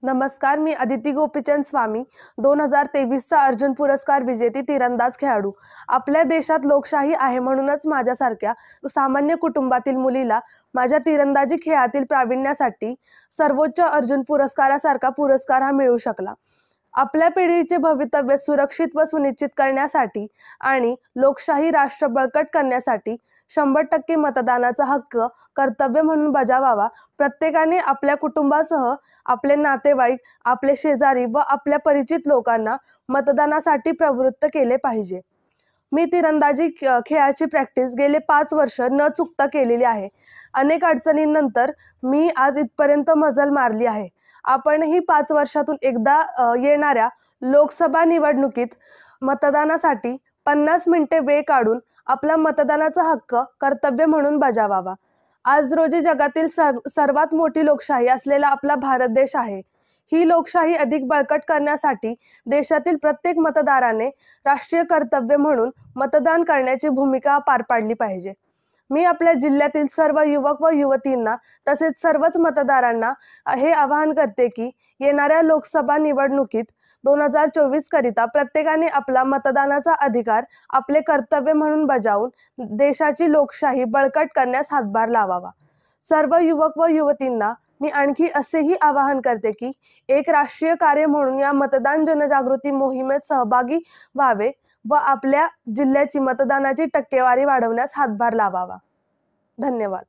नमस्कार, मी अदिती गोपीचंद स्वामी, 2023चा अर्जुन पुरस्कार विजेती तीरंदाज खेळाडू. आपल्या देशात लोकशाही आहे म्हणूनच माझ्यासारख्या सामान्य कुटुंबातील मुलीला माझ्या तीरंदाजी खेळातील प्रावीण्यासाठी सर्वोच्च अर्जुन पुरस्कारासारखा पुरस्कार हा मिळू शकला. आपल्या पिढीचे भवितव्य सुरक्षित व सुनिश्चित करण्यासाठी आणि लोकशाही राष्ट्र बळकट करण्यासाठी 100% मतदानाचा हक्क कर्तव्य म्हणून बजावावा. प्रत्येकाने आपल्या कुटुंबासह आपले नातेवाईक, आपले शेजारी व आपल्या परिचित लोकांना मतदानासाठी प्रवृत्त केले पाहिजे. मी तीरंदाजी खेळाची प्रॅक्टिस गेले 5 वर्ष न चुकता केलेली आहे. अनेक अडचणींनंतर मी आज इथपर्यंत मजल मारली आहे. आपणही 5 वर्षातून एकदा येणाऱ्या लोकसभा निवडणुकीत मतदानासाठी 50 मिनिटे वेळ काढून आपला मतदानाचा हक्क कर्तव्य म्हणून बजावावा. आज रोजी जगातील सर्वात मोठी लोकशाही असलेला आपला भारत देश आहे. ही लोकशाही अधिक बळकट करण्यासाठी देशातील प्रत्येक मतदाराने राष्ट्रीय कर्तव्य म्हणून मतदान करण्याची भूमिका पार पाडली पाहिजे. मी आपल्या जिल्ह्यातील सर्व युवक व युवतींना तसेच सर्वच मतदारांना हे आवाहन करते की येणाऱ्या लोकसभा निवडणुकीत 2024 करिता प्रत्येकाने आपला मतदानाचा अधिकार आपले कर्तव्य म्हणून बजावून देशाची लोकशाही बळकट करण्यास हातभार लावावा. सर्व युवक व युवतींना मी आणखी असेही आवाहन करते की एक राष्ट्रीय कार्य म्हणून या मतदान जनजागृती मोहिमेत सहभागी व्हावे व आपल्या जिल्ह्याची मतदानाची टक्केवारी वाढवण्यास हातभार लावावा. धन्यवाद.